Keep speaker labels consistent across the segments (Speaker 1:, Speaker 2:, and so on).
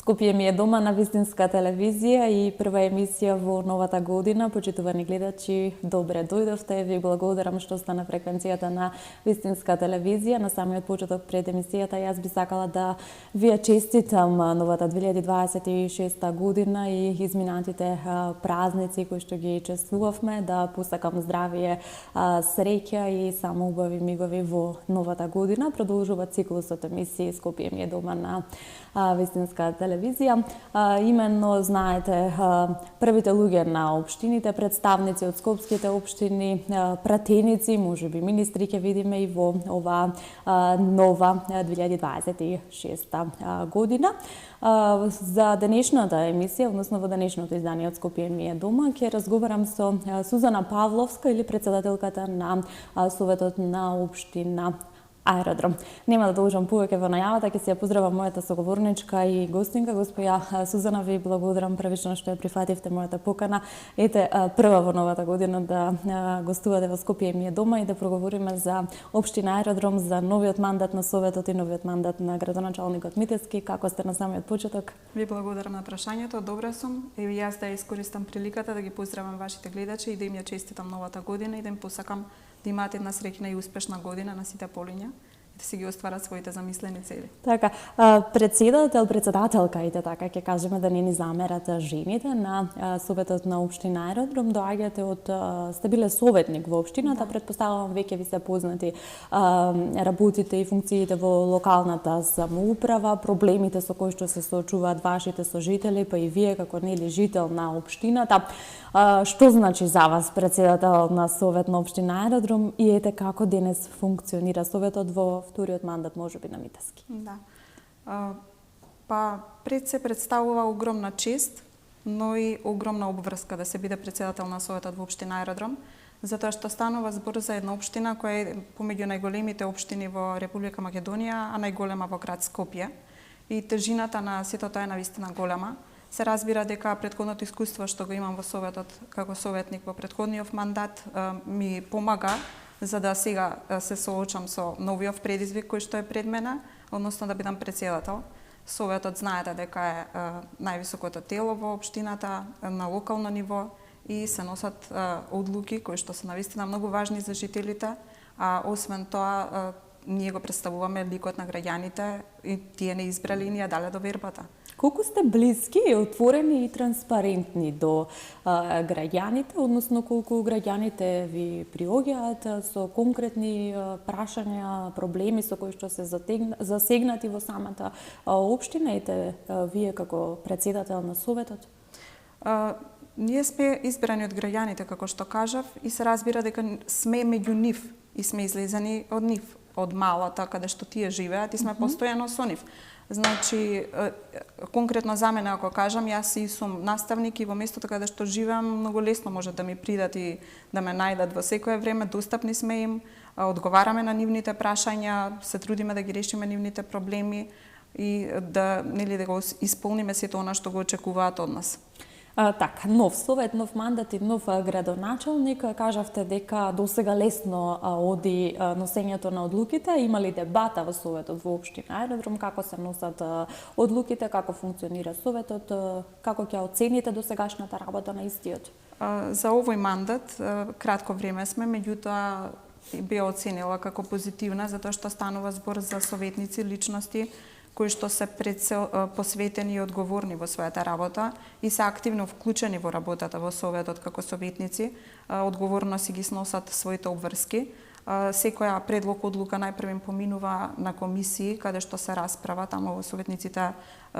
Speaker 1: Скопје ми е дома на вистинска телевизија и прва емисија во новата година. Почитувани гледачи, добре дојдовте. Ви благодарам што сте на фреквенцијата на вистинска телевизија. На самиот почеток пред емисијата јас би сакала да ви честитам новата 2026 година и изминатите празници кои што ги чествувавме, да посакам здравие, среќа и само убави мигови во новата година. Продолжува циклусот емисии Скопје ми е дома на вистинска телевизија. Именно, знаете, првите луѓе на општините, представници од скопските општини, пратеници, можеби министри ќе видиме и во ова нова 2026 година. За денешната емисија, односно во денешното издание од Скопје ми е дома, ќе разговарам со Сузана Павловска или председателката на Советот на општина Аеродром. Нема да должам повеќе во најавата, ќе се ја поздравам мојата соговорничка и гостинка, госпоја Сузана. Ви благодарам првично што ја прифативте мојата покана. Ете, прва во новата година да гостувате во Скопје ми е дома и да проговориме за општина Аеродром, за новиот мандат на Советот и новиот мандат на градоначалникот Митевски. Како сте на самиот почеток?
Speaker 2: Ви благодарам на прашањето, добра сум. И јас да искористам приликата да ги поздравам вашите гледачи и да им ја честитам новата година и да им посакам да имаат една среќна и успешна година на сите полиња и да си ги остварат своите замислени цели.
Speaker 1: Така, председателка и така ќе кажеме да не ни замерат жените на Советот на општина Аеродром, доаѓате сте биле советник во општината, претпоставувам веќе ви се познати работите и функциите во локалната самоуправа, проблемите со кои што се соочуваат вашите сожители, па и вие како нели жител на општината. Што значи за вас председател на Совет на општина Аеродром и ете како денес функционира Советот во вториот мандат можеби на Митевски?
Speaker 2: Да. Пред се представува огромна чест, но и огромна обврска да се биде председател на Советот во општина Аеродром, затоа што станува збор за една општина која е помеѓу најголемите општини во Република Македонија, а најголема во град Скопје. И тежината на сето тоа е навистина голема. Се разбира дека претходното искуство што го имам во Советот како советник во претходниот мандат ми помага за да сега се соочам со новиот предизвик кој што е пред мене, односно да бидам председател. Советот знаете дека е највисокото тело во општината на локално ниво и се носат одлуки кои што се навистина многу важни за жителите, а освен тоа ние го представуваме ликот на граѓаните и тие не избрали и ни ја дале довербата.
Speaker 1: Колку сте блиски, отворени и транспарентни до граѓаните, односно колку граѓаните ви приоѓаат со конкретни прашања, проблеми со кои што се засегнати во самата општина, ете вие како председател на Советот?
Speaker 2: Ние сме избрани од граѓаните, како што кажав, и се разбира дека сме меѓу нив и сме излезани од нив, од малата каде што тие живеат и сме постојано со нив. Значи, конкретно за мене, ако кажам, јас и сум наставник и во местото каде што живеам, многу лесно може да ми придат и да ме најдат во секое време, достапни сме им, одговараме на нивните прашања, се трудиме да ги решиме нивните проблеми и да го исполниме сето она што го очекуваат од нас.
Speaker 1: Така, нов совет, нов мандат и нов градоначалник. Кажавте дека досега лесно оди носењето на одлуките. Има ли дебата во Советот во општина Аеродром? Како се носат одлуките? Како функционира Советот? Како ќе оцените досегашната работа на истиот?
Speaker 2: За овој мандат кратко време сме, меѓутоа би оценила како позитивна, затоа што станува збор за советници, личности кои што се посветени и одговорни во својата работа и се активно вклучени во работата во Советот како советници, одговорно си ги сносат своите обврски. Секоја предлог одлука најпрво поминува на комисии каде што се расправа, таму советниците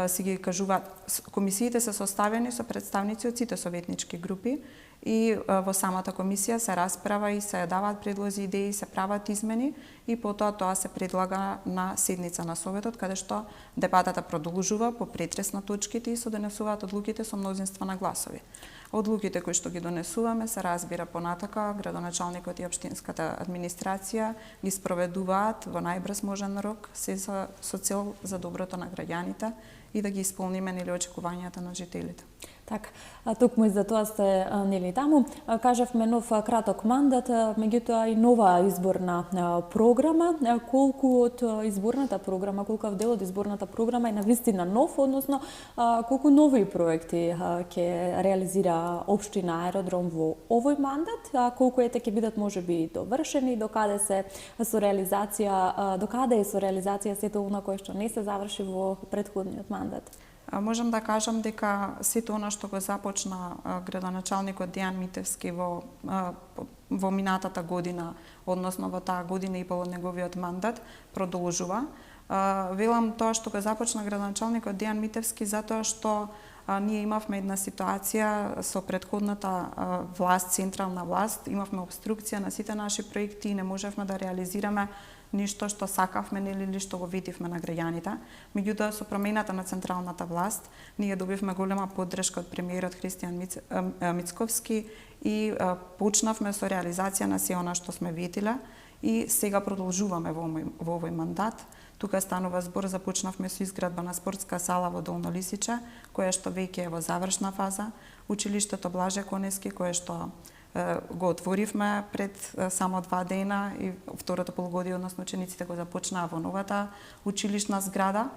Speaker 2: си ги кажуваат. Комисиите се составени со представници од сите советнички групи и во самата комисија се расправа и се даваат предлози, идеи, се прават измени и потоа тоа се предлага на седница на Советот каде што дебатата продолжува по претрес на точките и се донесуваат одлуките со мнозинство на гласови. Одлуките кои што ги донесуваме се разбира понатака, градоначалникот и општинската администрација ги спроведуваат во најбрз можен рок, се со цел за доброто на граѓаните и да ги исполниме очекувањата на жителите.
Speaker 1: Така, токму и за тоа сте нели таму. Кажавме нов краток мандат, меѓутоа и нова изборна програма. Колку од изборната програма, колкав дел од изборната програма е навистина нов, односно колку нови проекти ќе реализира општина Аеродром во овој мандат, колку ќе бидат можеби довршени, докаде е со реализација сето она кое што не се заврши во претходниот мандат?
Speaker 2: Можам да кажам дека сето она што го започна градоначалникот Дејан Митевски во минатата година, односно во таа година и пол од неговиот мандат, продолжува. Велам тоа што го започна градоначалникот Дејан Митевски затоа што ние имавме една ситуација со претходната власт, централна власт, имавме обструкција на сите наши проекти и не можевме да реализираме ништо што сакавме или што го видивме на граѓаните. Меѓутоа, со промената на централната власт, ние добивме голема поддршка од премиерот Христијан Мицковски и почнавме со реализација на се она што сме ветиле и сега продолжуваме во овој мандат. Тука станува збор, започнавме со изградба на спортска сала во Долно Лисиче, која што веќе е во завршна фаза, училиштето Блаже Конески, кое што го отворивме пред само 2 дена и второто полугодие, односно учениците го започнаа во новата училишна зграда.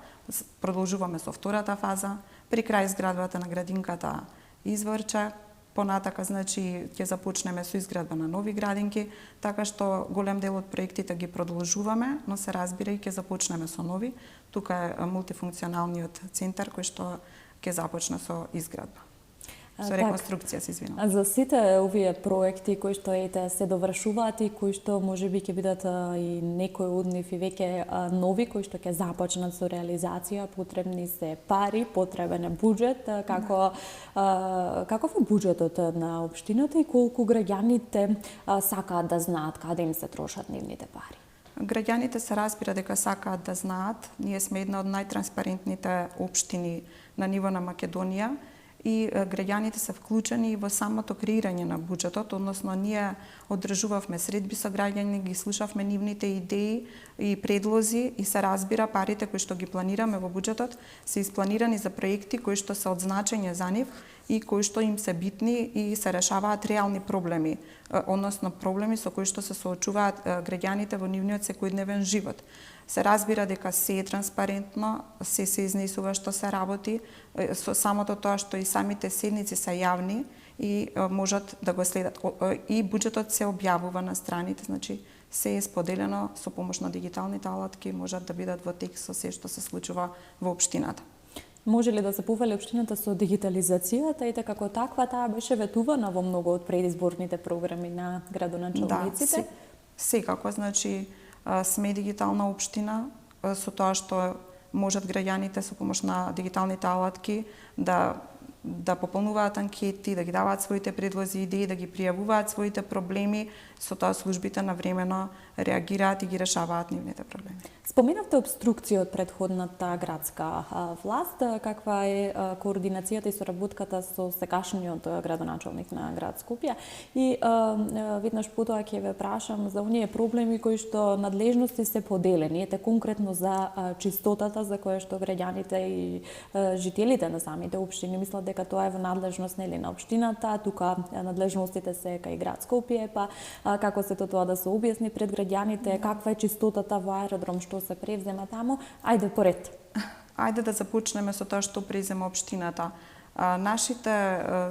Speaker 2: Продолжуваме со втората фаза, при крај изградбата на градинката Изворче. Понатака, значи, ќе започнеме со изградба на нови градинки, така што голем дел од проектите ги продолжуваме, но се разбира и ќе започнеме со нови. Тука е мултифункционалниот центар кој што ќе започне со изградба. Со реконструкција, се извинувам.
Speaker 1: За сите овие проекти кои што се довршуваат и кои што можеби ќе бидат и некои од нив и веќе нови кои што ќе започнат со реализација, потребни се пари, потребен е буџет, каков е буџетот на општината и колку граѓаните сакаат да знаат каде им се трошат нивните пари?
Speaker 2: Граѓаните се разбира дека сакаат да знаат. Ние сме една од најтранспарентните општини на ниво на Македонија и граѓаните се вклучени во самото креирање на буџетот, односно ние одржувавме средби со граѓани, ги слушавме нивните идеи и предлози и се разбира парите кои што ги планираме во буџетот се испланирани за проекти кои што се од значење за нив и кои што им се битни и се решаваат реални проблеми, односно проблеми со кои што се соочуваат граѓаните во нивниот секојдневен живот. Се разбира дека се е транспарентно, се изнесува што се работи, со самото тоа што и самите седници се јавни и можат да го следат. И буџетот се објавува на страните, значи се е споделено со помош на дигиталните алатки, можат да бидат во текст со се што се случува во општината.
Speaker 1: Може ли да се пофали општината со дигитализацијата и како таква таа беше ветувана во многу од предизборните програми на градоначалниците?
Speaker 2: Да, секако, значи сме дигитална општина со тоа што можат граѓаните со помош на дигиталните алатки да пополнуваат анкети, да ги даваат своите предлози, идеи, да ги пријавуваат своите проблеми, со тоа службите навремено реагираат и ги решаваат нивните проблеми.
Speaker 1: Споменавте обструкција од претходната градска власт, каква е координацијата и соработката со сегашниот градоначалник на град Скопје и веднаш потоа ќе ве прашам за оние проблеми кои што надлежности се поделени, ете конкретно за чистотата за која што граѓаните и жителите на самите општини мислат дека тоа е во надлежност нели на општината, тука надлежностите се кај град Скопје, па како се тоа да се објасни пред граѓаните, каква е чистотата во аеродром, што се превзема таму. Ајде поред.
Speaker 2: Ајде да започнеме со тоа што презема општината. Нашите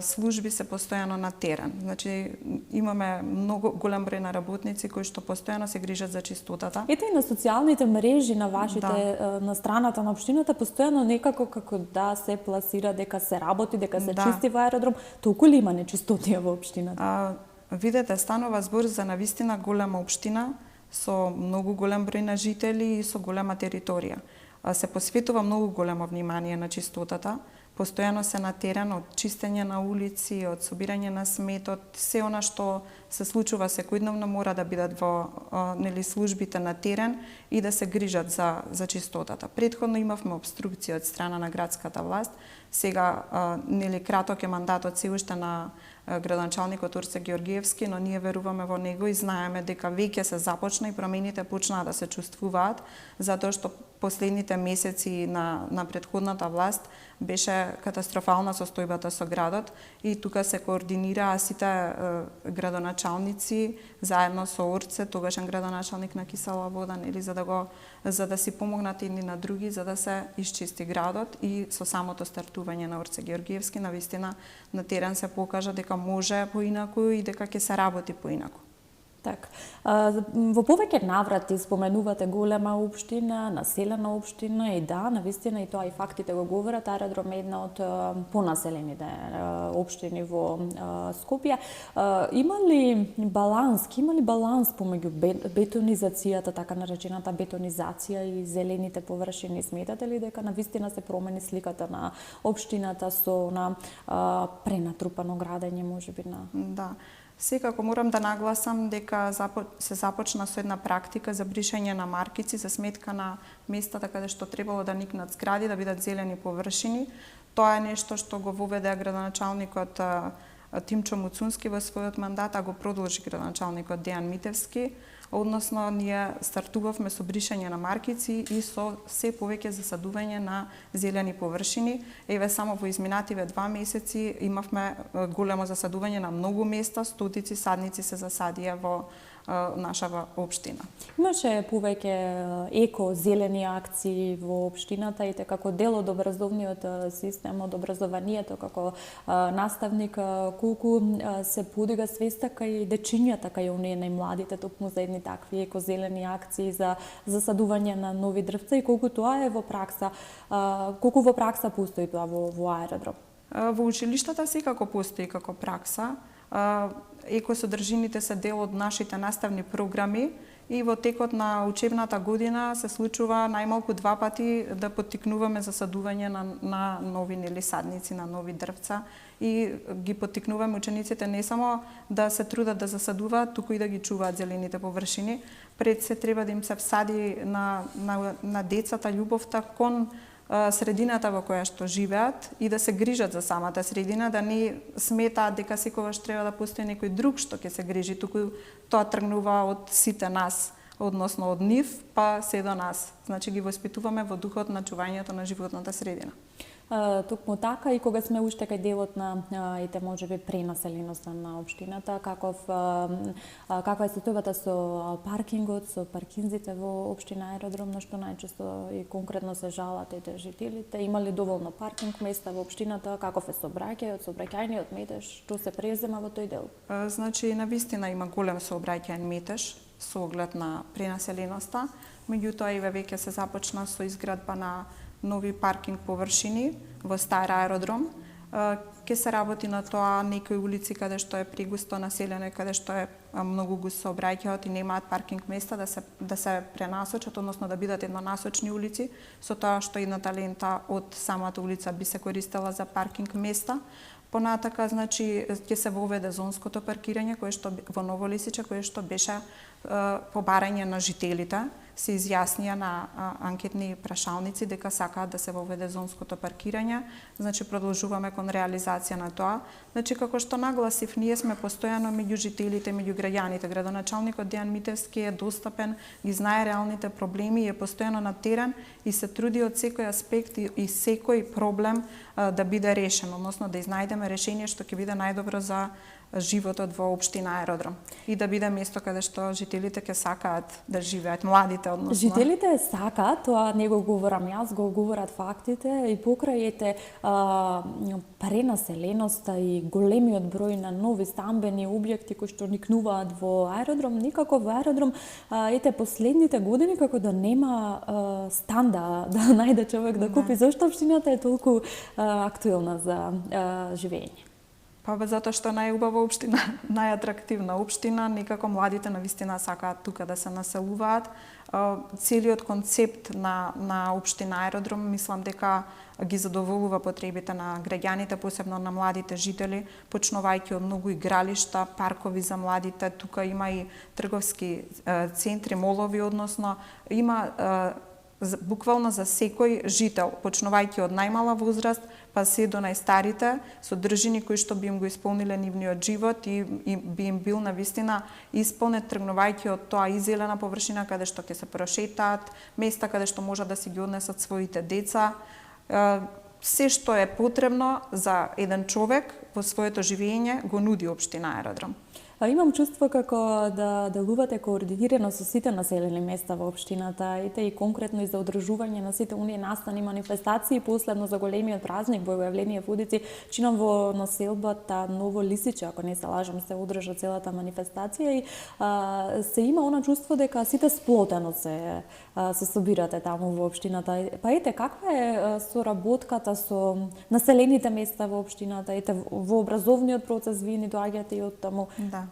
Speaker 2: служби се постојано на терен. Значи имаме многу голем број на работници кои што постојано се грижат за чистотата.
Speaker 1: Ете и на социјалните мрежи на вашите на страната на општината постојано некако како да се пласира дека се работи, дека се чисти во аеродром. Толку ли има нечистотија во општината?
Speaker 2: Видете, станува збор за навистина голема општина со многу голем број на жители и со голема територија. Се посветува многу големо внимание на чистотата. Постојано се на терен од чистење на улици, од собирање на сметот, се она што се случува секојдневно мора да бидат во нели службите на терен и да се грижат за чистотата. Претходно имавме обструкција од страна на градската власт. Сега нели краток е мандатот се уште на градоначалникот Орце Георгиевски, но ние веруваме во него и знаеме дека веќе се започна и промените почнаа да се чувствуваат, затоа што последните месеци на претходната власт беше катастрофална состојбата со градот и тука се координираа сите градоначалници заедно со Орце, тогашен градоначалник на Кисела Вода, нели за да си помогнат едни на други, за да се исчисти градот и со самото стартување на Орце Георгиевски навистина на терен се покажа дека може поинаку и дека ќе се работи поинаку.
Speaker 1: Так. Во повеќе наврати споменувате голема општина, населена општина и да, навистина и тоа и фактите го говорат, аеродром е една од понаселените општини во Скопје. Има ли баланс помеѓу бетонизацијата, така наречената бетонизација и зелените површини? Сметате ли дека навистина се промени сликата на општината со пренатрупано градење можеби на?
Speaker 2: Да. Секако морам да нагласам дека се започна со една практика за бришање на маркици за сметка на местата каде што требало да никнат згради, да бидат зелени површини. Тоа е нешто што го воведе градоначалникот Тимчо Муцунски во својот мандат, а го продолжи градоначалникот Дејан Митевски. Односно, ние стартувавме со бришање на маркици и со се повеќе засадување на зелени површини. Еве само во изминативе 2 месеци имавме големо засадување на многу места, стотици садници се засадија во нашава општина.
Speaker 1: Имаше повеќе еко-зелени акции во општината и како дел од образовниот систем, од образованието, како наставник, колку се подига свеста кај дечињата, кај оние најмладите, токму за едни такви еко-зелени акции за засадување на нови дрвца и колку тоа е во пракса, колку во пракса постои тоа во аеродром?
Speaker 2: Во училиштата секако постои како пракса. Екосодржините се дел од нашите наставни програми и во текот на учебната година се случува најмалку 2 пати да поттикнуваме засадување на нови садници, на нови дрвца и ги поттикнуваме учениците не само да се трудат да засадуваат, туку и да ги чуваат зелените површини. Пред се треба да им се всади на децата љубовта кон средината во која што живеат и да се грижат за самата средина, да не сметаат дека секогаш треба да постои некој друг што ќе се грижи, туку тоа тргнува од сите нас, односно од нив, па се до нас. Значи ги воспитуваме во духот на чувањето на животната средина.
Speaker 1: Токму така и кога сме уште кај делот на можеби пренаселеноста на општината, каква е состојбата со паркингот, со паркинзите во општина Аеродром, на што најчесто и конкретно се жалат жителите? Има ли доволно паркинг места во општината? Каков е сообраќајот, сообраќајниот метеж? Што се презема во тој дел?
Speaker 2: Значи, навистина има голем сообраќајен метеж со оглед на пренаселеноста. Меѓутоа, и веќе се започна со изградба на нови паркинг површини во стар аеродром. Ке се работи на тоа некои улици каде што е прегусто населено и каде што е многу густ сообраќајот и немаат паркинг места да се пренасочат, односно да бидат еднонасочни улици, со тоа што едната лента од самата улица би се користела за паркинг места. Понатака, значи, ќе се воведе зонското паркирање во Ново Лисиче, кое што беше по барање на жителите, се изјаснија на анкетни прашалници дека сакаат да се воведе зонското паркирање. Значи, продолжуваме кон реализација на тоа. Значи, како што нагласив, ние сме постојано меѓу жителите, меѓу граѓаните. Градоначалникот Дејан Митевски е достапен, ги знае реалните проблеми и е постојано на терен и се труди од секој аспект и секој проблем да биде решен, односно да изнајдеме решение што ќе биде најдобро за животот во општина Аеродром и да биде место каде што жителите ќе сакаат да живеат, младите односно.
Speaker 1: Жителите сакаат, тоа не го говорам јас, го говорат фактите и покрај пренаселеноста и големиот број на нови стамбени објекти кои што никнуваат во Аеродром, никако во Аеродром последните години како да нема стан да најде човек да купи. Зошто општината е толку актуелна за живење?
Speaker 2: Па затоа што најубава општина, најатрактивна општина, некако младите навистина сакаат тука да се населуваат. Целиот концепт на општина Аеродром мислам дека ги задоволува потребите на граѓаните, посебно на младите жители, почнувајќи од многу игралишта, паркови за младите, тука има и трговски центри, молови, односно има буквално за секој жител, почнувајќи од најмала возраст, па се до најстарите, содржини кои што би им го исполниле нивниот живот и би им бил навистина исполнет, тргнувајќи од тоа и зелена површина каде што ќе се прошетаат, места каде што можат да си ги однесат своите деца, се што е потребно за еден човек во своето живење го нуди општина Аеродром.
Speaker 1: Имам чувство како да делувате координирано со сите населени места во општината, и конкретно и за одржување на сите оние настани, манифестации, последно за големиот празник Богојавление во Удици, чином во населбата Ново Лисиче, ако не се лажам, се одржа целата манифестација и се има она чувство дека сите сплотено се собирате таму во општината. Па каква е соработката со населените места во општината, во образовниот процес вие ни доаѓате и од таму?
Speaker 2: Да.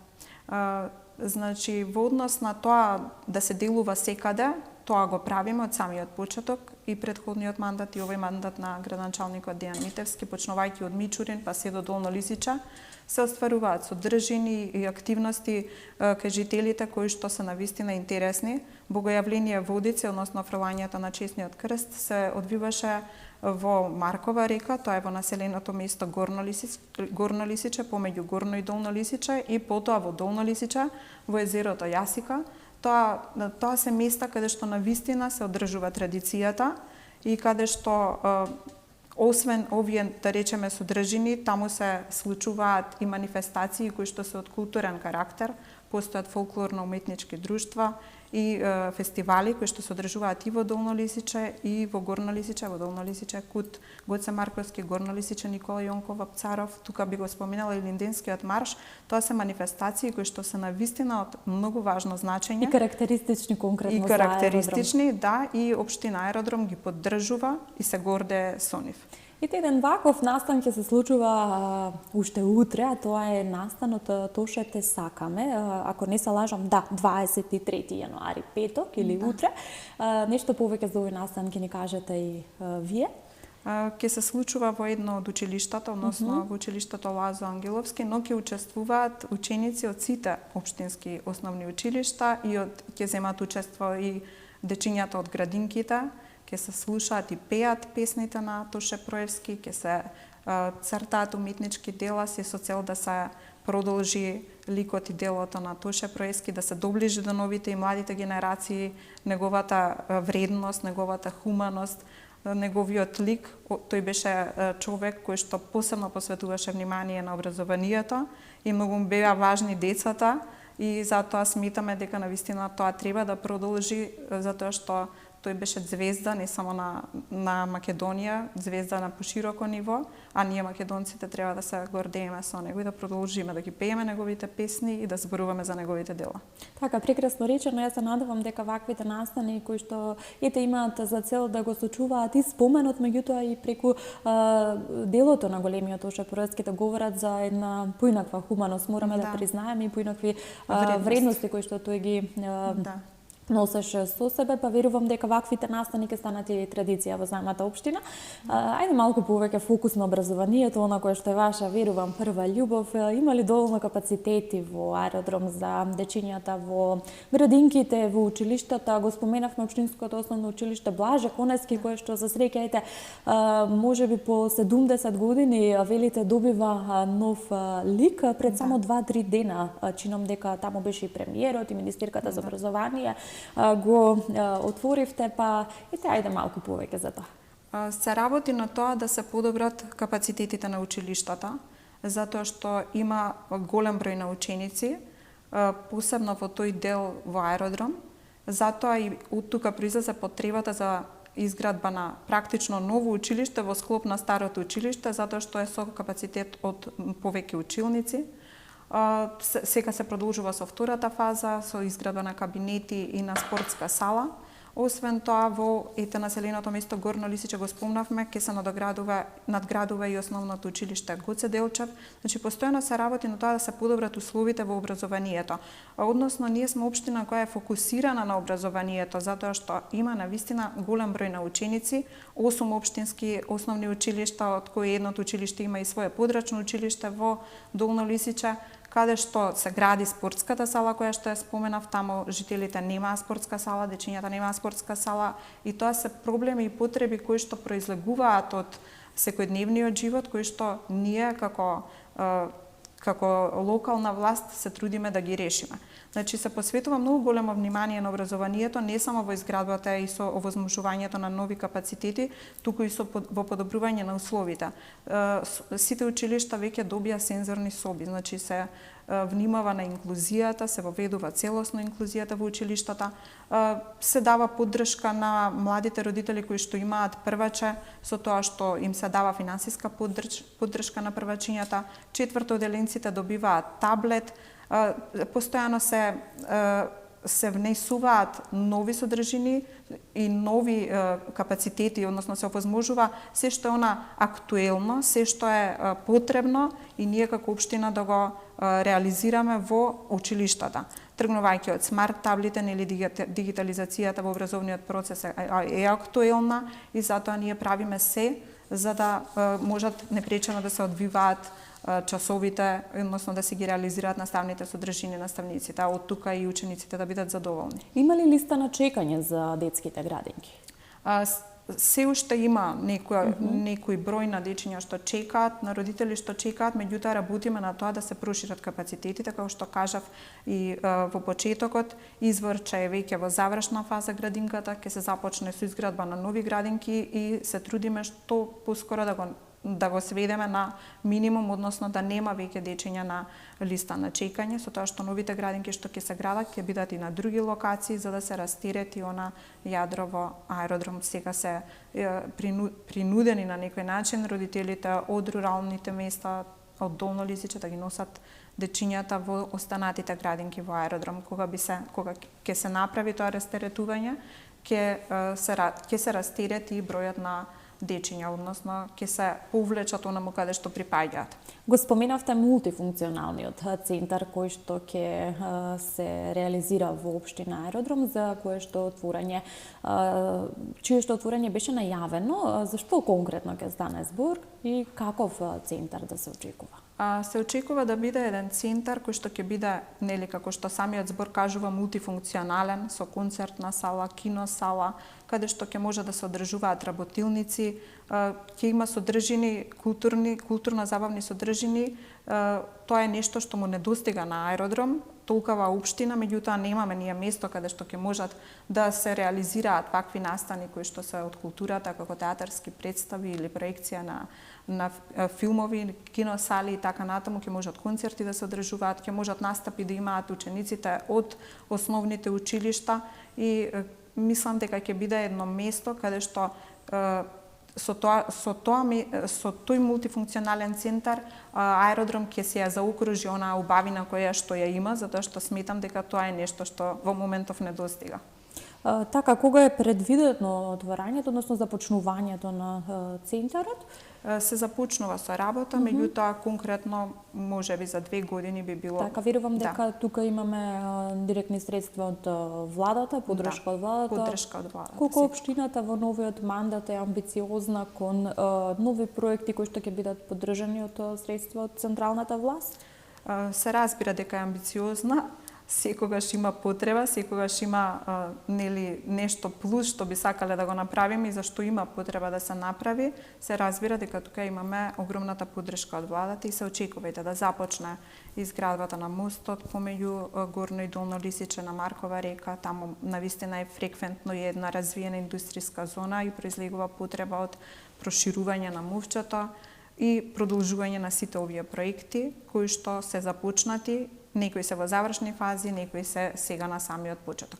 Speaker 2: Значи, во однос на тоа да се делува секаде, тоа го правиме од самиот почеток и предходниот мандат и овој мандат на градоначалникот Дејан Митевски, почнувајќи од Мичурин па се до Долно Лисиче, се остваруваат содржини и активности кај жителите кои што се навистина интересни. Богојавление во Удици, односно фрлањето на чесниот крст, се одвиваше во Маркова река, тоа е во населеното место Горно Лисиче, помеѓу Горно и Долно Лисиче, и потоа во Долно Лисиче, во езерото Јасика. Тоа се места каде што навистина се одржува традицијата и каде што освен овие, да речеме, содржини, таму се случуваат и манифестации кои што се од културен карактер, постојат фолклорно-уметнички друштва и фестивали кои што се одржуваат и во Долно Лисиче и во Горно Лисиче, во Долно Лисиче Кут Гоце Марковски, Горно Лисиче Никола Јонков Вапцаров, тука би го споминала и Линденскиот марш. Тоа се манифестации кои што се навистина од многу важно значење.
Speaker 1: И карактеристични конкретно
Speaker 2: за Аеродром. И карактеристични, да, и општина Аеродром ги поддржува и се горде со нив.
Speaker 1: Еден ваков настан ќе се случува уште утре, а тоа е настанот Тоше те сакаме. Ако не се лажам, да, 23 јануари, петок или утре. Нешто повеќе за овој настан ќе ни кажете и вие?
Speaker 2: Ќе се случува во едно од училиштата, односно во училиштето Лазо Ангеловски, но ќе учествуваат ученици од сите општински основни училишта и ќе земат учество и дечињата од градинките. Ќе се слушаат и пеат песните на Тоше Проевски, ќе се цртаат уметнички дела се со цел да се продолжи ликот и делото на Тоше Проевски, да се доближи до новите и младите генерации, неговата вредност, неговата хуманост, неговиот лик. Тој беше човек кој што посебно посветуваше внимание на образованието и многу беа важни децата и затоа сметаме дека навистина тоа треба да продолжи, затоа што тој беше звезда не само на Македонија, звезда на пошироко ниво, а ние македонците треба да се гордееме со него и да продолжиме да ги пееме неговите песни и да зборуваме за неговите дела.
Speaker 1: Така, прекрасно речено, јас се надевам дека ваквите настани кои што имаат за цел да го сочуваат и споменот, меѓутоа и преку делото на големиот Тоше Проевски да говорат за една поинаква хуманост, мораме да признаеме и поинакви вредности кои што тој ги носеше со себе, па верувам дека ваквите настани ќе станат и традиција во самата општина. Ајде малку повеќе фокус на образованието, она кое што е ваша, верувам, прва љубов. Има ли доволно капацитети во Аеродром за дечињата во градинките, во училиштата? Го споменавме општинското основно училиште Блаже Конески, кое што за среќа можеби по 70 години велите добива нов лик пред само 2-3 дена, чином дека таму беше и премиерот и министерката за образование го отворивте, па ајде малку повеќе за тоа.
Speaker 2: Се работи на тоа да се подобрат капацитетите на училиштата, затоа што има голем број на ученици, посебно во тој дел во Аеродром, затоа и од тука произлезе потребата за изградба на практично ново училиште во склоп на старото училиште, затоа што е со капацитет од повеќе училници. Сега се продолжува со втората фаза, со изградба на кабинети и на спортска сала. Освен тоа, во населеното место Горно Лисиче го спомнавме, ќе се надградува и основното училиште Гоце Делчев. Значи, постојано се работи на тоа да се подобрат условите во образованието. Односно, ние сме општина која е фокусирана на образованието, затоа што има навистина голем број на ученици, 8 општински основни училишта, од кои едното училиште има и свое подрачно училиште во Долно Лисиче, каде што се гради спортската сала која што ја споменав, таму жителите немаа спортска сала, дечињата немаа спортска сала и тоа се проблеми и потреби кои што произлегуваат од секојдневниот живот, кои што ние како локална власт се трудиме да ги решиме. Значи се посветува многу големо внимание на образованието, не само во изградбата и со овозможувањето на нови капацитети, туку и во подобрување на условите. Сите училишта веќе добија сензорни соби, значи се внимава на инклузијата, се воведува целосно инклузијата во училиштата, се дава поддршка на младите родители кои што имаат прваче, со тоа што им се дава финансиска поддршка на првачињата, четвртоделенците добиваат таблет, постојано се внесуваат нови содржини и нови капацитети, односно се овозможува се што е она актуелно, се што е потребно и ние како општина да го реализираме во училиштата. Тргнувајќи од смарт таблите, нели дигитализацијата во образовниот процес е актуелна и затоа ние правиме се за да можат непречено да се одвиваат часовите, односно да се ги реализираат наставните содржини наставниците, а од тука и учениците да бидат задоволни.
Speaker 1: Има ли листа на чекање за детските градинки?
Speaker 2: Се уште има некој број на дечиња што чекаат, на родители што чекаат, меѓутоа работиме на тоа да се прошират капацитетите, како што кажав и во почетокот. Изворче е веќе во завршна фаза градинката, ќе се започне со изградба на нови градинки и се трудиме што поскоро да го сведеме на минимум, односно да нема веќе дечиња на листа на чекање, со тоа што новите градинки што ќе се градат ќе бидат и на други локации за да се растерети она јадро во аеродром. Сега се принудени на некој начин родителите од руралните места, од Долно Лисиче да ги носат дечињата во останатите градинки во аеродром. Кога ќе се направи тоа растеретување, ќе се растерети и бројот на дечиња, односно ќе се повлечат онаму каде што припаѓаат.
Speaker 1: Го споменавте мултифункционалниот центар кој што ќе се реализира во општина Аеродром, за чие што отворање беше најавено. Зашто конкретно ќе стане збор и каков центар да се очекува?
Speaker 2: Се очекува да биде еден центар кој што ќе биде, нели како што самиот збор кажува, мултифункционален, со концертна сала, киносала, каде што ќе може да се одржуваат работилници, ќе има содржини културно-забавни содржини. Тоа е нешто што му недостига на аеродром, толкова општина, меѓутоа немаме ние место каде што ќе можат да се реализираат вакви настани кои што се од културата, како театарски представи или проекција на филмови, киносали и така натаму, ќе можат концерти да се одржуваат, ќе можат настапи да имаат учениците од основните училишта и мислам дека ќе биде едно место каде што со тој мултифункционален центар аеродром ќе се ја заокружи онаа убавина која што ја има, затоа што сметам дека тоа е нешто што во моментов недостига.
Speaker 1: Така, кога е предвидено отворањето, односно започнувањето на центарот?
Speaker 2: Се започнува со работа, меѓутоа конкретно можеби за 2 години би било.
Speaker 1: Така, верувам дека тука имаме директни средства од владата, поддршка од владата.
Speaker 2: Поддршка од владата.
Speaker 1: Колку општината во новиот мандат е амбициозна кон нови проекти кои што ќе бидат поддржани од средства од централната власт?
Speaker 2: Се разбира дека е амбициозна. Секогаш има потреба, секогаш има нешто плюс што би сакале да го направиме и зашто има потреба да се направи. Се разбира дека тука имаме огромната поддршка од владата и се очекува да започне изградбата на мостот помеѓу Горно и Долно Лисиче на Маркова река. Таму навистина е фреквентно и една развиена индустријска зона и произлегува потреба од проширување на мовчето и продолжување на сите овие проекти кои што се започнати. Некои се во завршни фази, некои се сега на самиот почеток.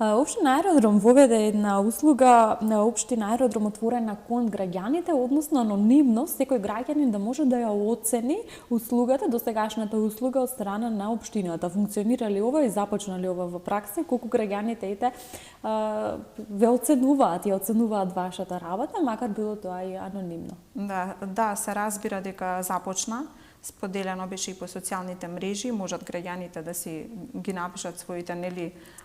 Speaker 1: Општина Аеродром воведе една услуга на Општина Аеродром отворена кон граѓаните, односно анонимно, секој граѓанин да може да ја оцени услугата, досегашната услуга од страна на општината. Функционира ли ова и започна ли ова во пракса? Колку граѓаните ве оценуваат и оценуваат вашата работа, макар било тоа и анонимно?
Speaker 2: Да, се разбира дека започна. Споделено беше и по социјалните мрежи, можат граѓаните да си ги напишат своите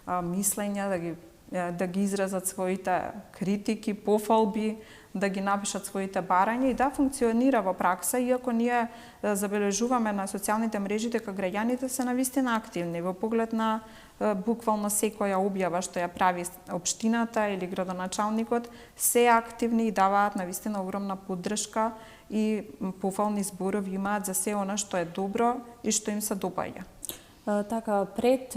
Speaker 2: мислења, да ги изразат своите критики, пофалби, да ги напишат своите барања и да функционира во пракса, иако ние забележуваме на социјалните мрежи дека граѓаните се навистина активни во поглед на буквално секоја објава што ја прави општината или градоначалникот, се активни и даваат навистина огромна поддршка и пофални зборови имаат за се она што е добро и што им се допаѓа.
Speaker 1: Така, пред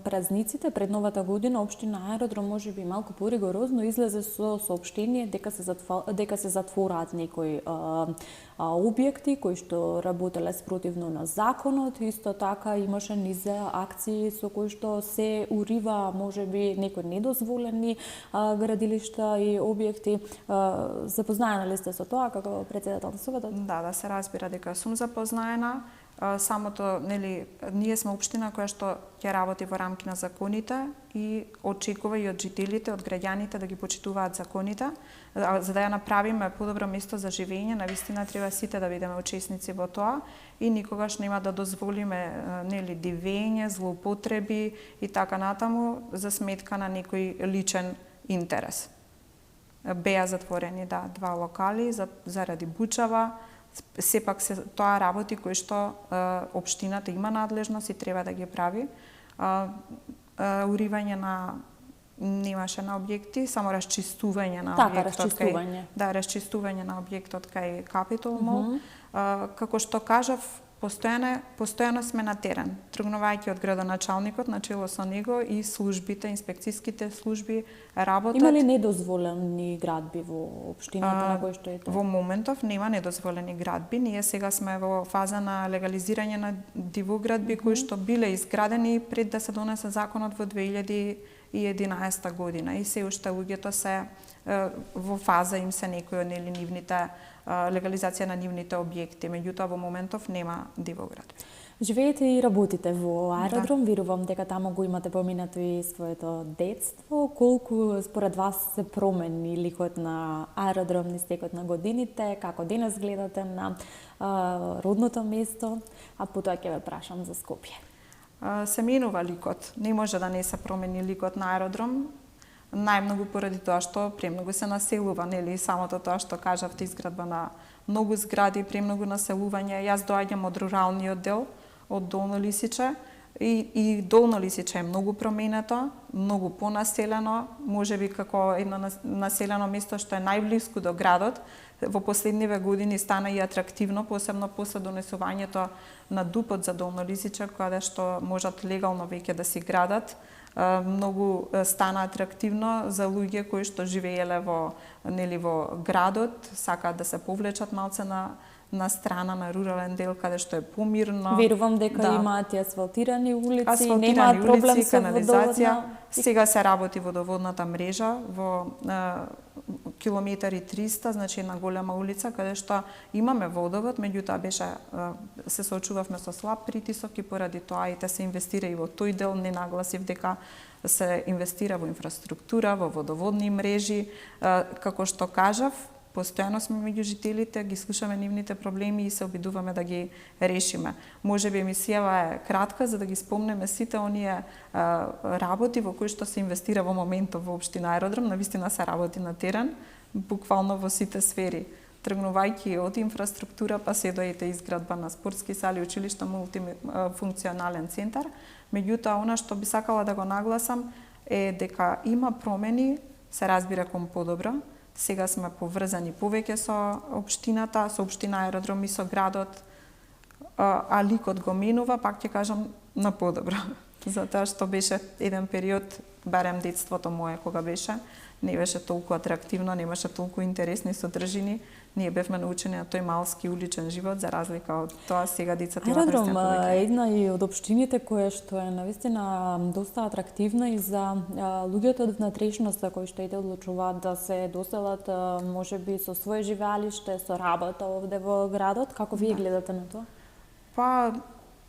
Speaker 1: празниците, пред новата година, Општина Аеродром може би малку поригорозно излезе со соопштение дека се затвораат некои објекти кои што работеле спротивно на законот. Исто така имаше низ акции со кои што се урива можеби некои недозволени градилишта и објекти. Запознаена ли сте со тоа како претседател на Советот?
Speaker 2: Да, се разбира дека сум запознаена. Самото, ние сме општина која што ќе работи во рамки на законите и очекува и од жителите, од граѓаните да ги почитуваат законите. За да ја направиме подобро место за живење, навистина треба сите да бидеме учесници во тоа и никогаш нема да дозволиме дивење, злоупотреби и така натаму за сметка на некој личен интерес. Беа затворени два локали заради бучава. Сепак се тоа работи кои што општината има надлежност и треба да ги прави. Уривање немаше на објекти, само расчистување на објектот. Расчистување на објектот кај Capitol Mall. Како што кажав, постојано сме на терен, тргнувајќи од градоначалникот на чело со него и службите, инспекцијските служби работат.
Speaker 1: Има ли недозволени градби во општината на кој што е тоа?
Speaker 2: Во моментов нема недозволени градби. Ние сега сме во фаза на легализирање на дивоградби кои што биле изградени пред да се донесе законот во 2011 година и се уште луѓето се во фаза им се некои од нивните легализација на нивните објекти, меѓутоа во моментов нема дивоградби.
Speaker 1: Живеете и работите во Аеродром, верувам дека таму го имате поминато и своето детство. Колку според вас се промени ликот на Аеродром низ текот на годините, како денес гледате на родното место, а потоа ќе ве прашам за Скопје.
Speaker 2: Се менува ликот, не може да не се промени ликот на Аеродром. Најмногу поради тоа што премногу се населува, самото тоа што кажавте, изградба на многу згради, премногу населување. Јас доаѓам од руралниот дел, од Долно Лисиче, и Долно Лисиче е многу променето, многу понаселено, можеби како едно населено место што е најблиску до градот. Во последниве години стана и атрактивно, посебно после донесувањето на ДУП-от за Долно Лисиче, каде што можат легално веќе да си градат. Многу стана атрактивно за луѓе кои што живееле во градот, сакаат да се повлечат малце на страна, на рурален дел, каде што е помирно.
Speaker 1: Верувам дека имаат и асфалтирани улици, немаат проблем со
Speaker 2: канализација. Сега се работи водоводната мрежа во километари 300, значи една голема улица, каде што имаме водовод, меѓутоа се соочувавме со слаб притисок и поради тоа и се инвестира и во тој дел, не нагласив дека се инвестира во инфраструктура, во водоводни мрежи. Како што кажав, постојано сме меѓу жителите, ги слушаме нивните проблеми и се обидуваме да ги решиме. Можеби емисијава е кратка за да ги спомнеме сите оние работи во кои што се инвестира во моментов во Општина Аеродром, навистина се работи на терен, буквално во сите сфери. Тргнувајќи од инфраструктура па се до изградба на спортски сали, училишта, мултифункционален центар. Меѓутоа, она што би сакала да го нагласам е дека има промени, се разбира кон подобро. Сега сме поврзани повеќе со општината, со Општина Аеродром и со градот, а ликот го менува, пак ќе кажам, на подобро. Затоа што беше еден период барем детството мое кога беше, не беше толку атрактивно, немаше толку интересни содржини. Ние бевме научени на тој малски уличен живот, за разлика од тоа сега децата имаат
Speaker 1: Аеродром
Speaker 2: повеќе.
Speaker 1: е една и од општините која што е навистина доста атрактивна и за луѓето од внатрешноста кои што иде одлучуваат да се доселат можеби со своје живеалиште, со работа овде во градот. Како вие гледате на тоа?
Speaker 2: Па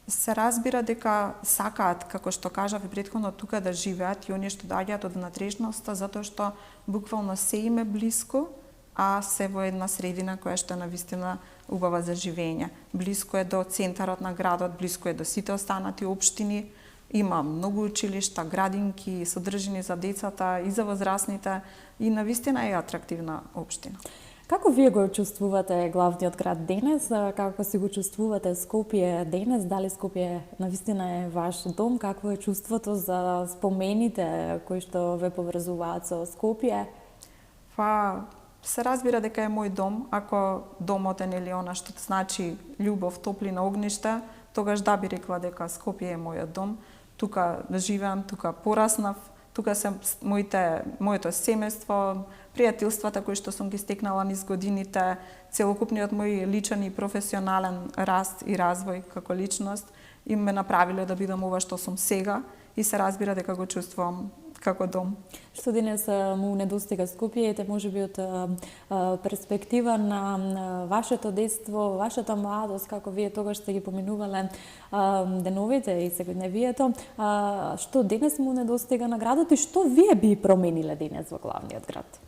Speaker 2: се разбира дека сакаат, како што кажав и претходно, тука да живеат и оние што доаѓаат од внатрешноста, затоа што буквално се им е блиску, а се во една средина која што е навистина убава за живење. Блиску е до центарот на градот, блиску е до сите останати општини, има многу училишта, градинки, содржини за децата и за возрастните и навистина е атрактивна општина.
Speaker 1: Како вие го чувствувате главниот град денес? Како си го чувствувате Скопје денес? Дали Скопје навистина е ваш дом? Какво е чувството за спомените кои што ве поврзуваат со Скопје?
Speaker 2: Па се разбира дека е мој дом, ако домот е нели она што значи љубов, топлина, огниште, тогаш да би рекла дека Скопје е мојот дом. Тука живеам, тука пораснав, тука се моето семејство, пријателствата кои што сум ги стекнала низ годините, целокупниот мој личен и професионален раст и развој како личност и ме направиле да бидам ова што сум сега и се разбира дека го чувствувам како дом.
Speaker 1: Што денес му недостига Скопје, можеби од перспектива на вашето детство, вашата младост, како вие тогаш сте ги поминувале деновите и секојдневието, што денес му недостига на градот и што вие би промениле денес во главниот град?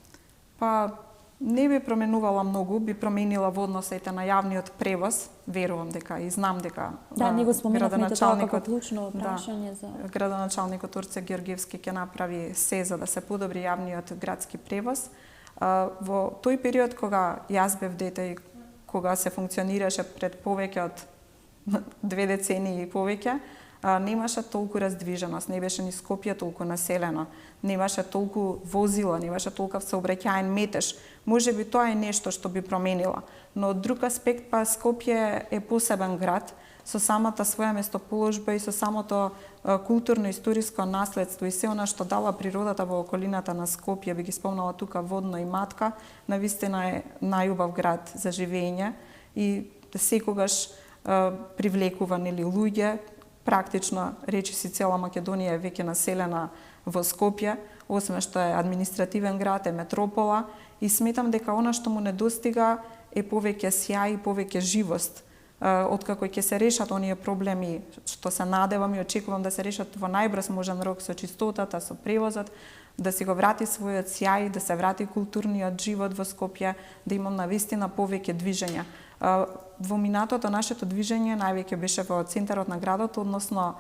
Speaker 2: Па не би променувала многу, би променила во односите на јавниот превоз, верувам дека и знам дека
Speaker 1: ние го споменавме тоа како клучно прашање за
Speaker 2: градоначалникот Орце Георгиевски ќе направи се за да се подобри јавниот градски превоз. Во тој период кога јас бев дете и кога се функционираше пред повеќе од 2 децении и повеќе, немаше толку раздвиженост, не беше ни Скопје толку населено, немаше толку возила, немаше толков сообраќаен метеж. Можеби тоа е нешто што би променила, но од друг аспект па Скопје е посебен град со самата своја местоположба и со самото културно-историско наследство и се она што дала природата во околината на Скопје, би ги спомнала тука Водно и Матка, навистина е најубав град за живење и секогаш привлекува нели луѓе. Практично, речиси цела Македонија е веќе населена во Скопје, освен што е административен град, е метропола и сметам дека она што му недостига е повеќе сјај и повеќе живост. Откако ќе се решат оние проблеми што се надевам и очекувам да се решат во најбрз можен рок со чистотата, со превозот, да си го врати својот сјај, да се врати културниот живот во Скопје, да имам навистина повеќе движења. Во минатото нашето движење највеќе беше во центарот на градот, односно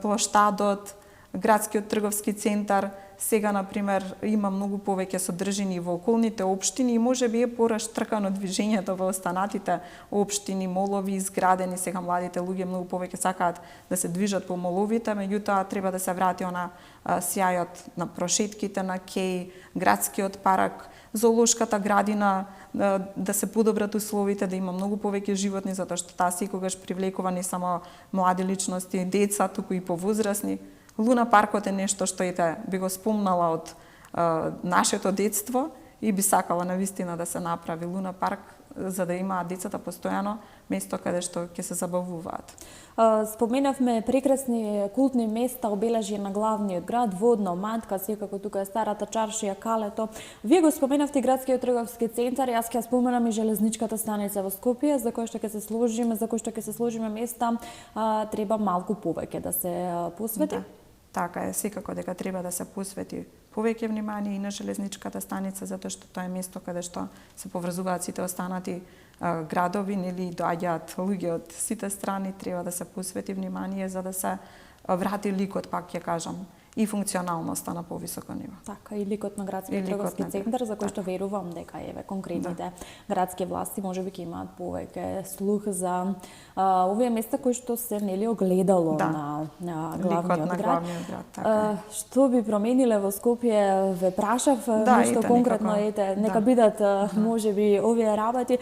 Speaker 2: плоштадот, градскиот трговски центар. Сега, например, има многу повеќе содржини во околните општини и можеби е пораштркано движењето во останатите општини, молови изградени. Сега младите луѓе многу повеќе сакаат да се движат по моловите, меѓутоа треба да се врати она сјајот на прошетките на Кеј, градскиот парк, зоолошката градина, да се подобрат условите, да има многу повеќе животни, затоа што таа секогаш привлекува не само млади личности, деца, туку и повозрасни. Луна паркот е нешто што би го спомнала од нашето детство и би сакала навистина да се направи Луна парк, за да имаат децата постојано место каде што ќе се забавуваат.
Speaker 1: Споменавме прекрасни култни места, обележје на главниот град, Водно, Матка, секако тука е старата чаршија, Калето. Вие го споменавте градскиот трговски центар, јас ќе споменам и железничката станица во Скопје, за кој што ќе се сложиме места, треба малку повеќе да се посвети.
Speaker 2: Да. Така е, секако дека треба да се посвети повеќе внимание и на железничката станица, затоа што тоа е место каде што се поврзуваат сите останати градови, нели доаѓаат луѓе од сите страни, треба да се посвети внимание за да се врати ликот, пак ќе кажам, и функционалноста на повисоко ниво.
Speaker 1: Така, и ликот на градскиот трговски центар, за кој што верувам дека еве конкретните градски власти можеби ќе имаат повеќе слух за овие места кои што се нели огледало на главниот град.
Speaker 2: Така.
Speaker 1: Што би промениле во Скопје, ве прашав, нешто конкретно нека бидат можеби овие работи.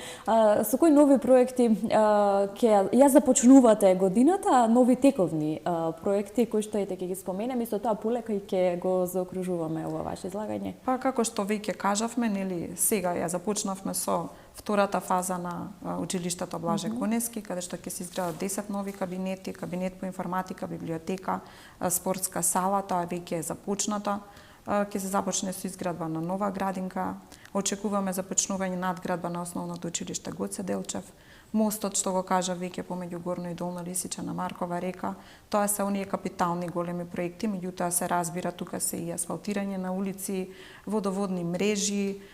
Speaker 1: Со кои нови проекти ќе ја започнувате годината, нови тековни проекти кои што ќе ги споменем и со тоа полека и ќе го заокружуваме ова ваше излагање.
Speaker 2: Па како што веќе кажавме, нели, сега ја започнавме со втората фаза на училиштето Блаже Конески, каде што ќе се изградат 10 нови кабинети, кабинет по информатика, библиотека, спортска сала, тоа веќе е започнато. Ќе се започне со изградба на нова градинка. Очекуваме започнување надградба на основното училиште Гоце Делчев. Мостот, што го кажа веќе помеѓу Горно и Долно Лисиче на Маркова река, тоа се оние капитални големи проекти, меѓутоа се разбира тука се и асфалтирање на улици, водоводни мрежи,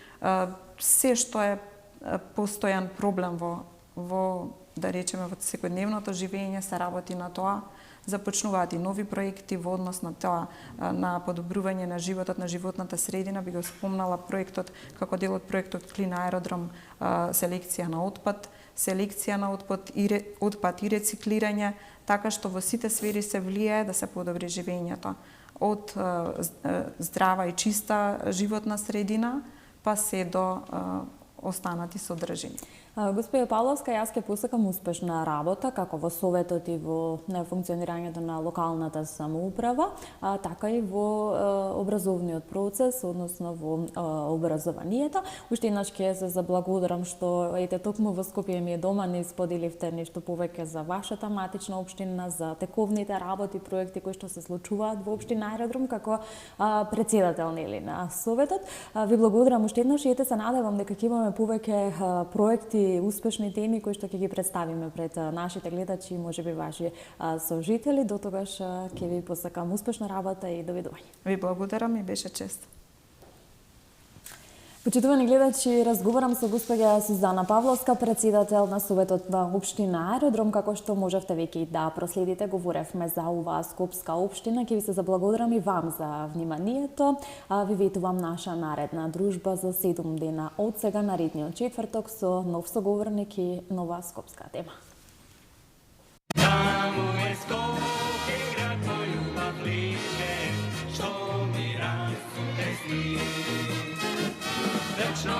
Speaker 2: се што е постојан проблем во да речеме во секојдневното живење се работи на тоа. Започнуваат и нови проекти во однос на тоа, на подобрување на животот, на животната средина. Би го спомнала проектот, како дел од проектот Клин аеродром, селекција на отпад и рециклирање, така што во сите сфери се влијае да се подобри живењето. Од здрава и чиста животна средина, па се до останати содржини.
Speaker 1: Господја Павловска, јас ќе посакам успешна работа како во советот и во функционирањето на локалната самоуправа, така и во образовниот процес, односно во образованието. Уште еднаш ќе се заблагодарам што ете токму во Скопје ми е дома не споделивте нешто повеќе за вашата матична општина, за тековните работи, проекти кои што се случуваат во општина Аеродром како претседател нели на советот. Ви благодарам уште еднаш и ете се надевам дека ќе имаме повеќе проекти, успешни теми кои што ќе ги представиме пред нашите гледачи и можеби ваши сожители. До тогаш ќе ви посакам успешна работа и довидување.
Speaker 2: Ви благодарам и беше чест.
Speaker 1: Почитувани гледачи, разговарам со госпоѓа Сузана Павловска, претседател на Советот на општина Аеродром, како што можевте веќе да проследите, говоревме за оваа скопска општина. Ќе ви се заблагодарам и вам за вниманието. Ви ветувам наша наредна дружба за 7 дена од сега наредниот четврток со нов соговорник и нова скопска тема.
Speaker 3: Таму е Скопје, град мој љубав лише, што ми расте сни. Вечно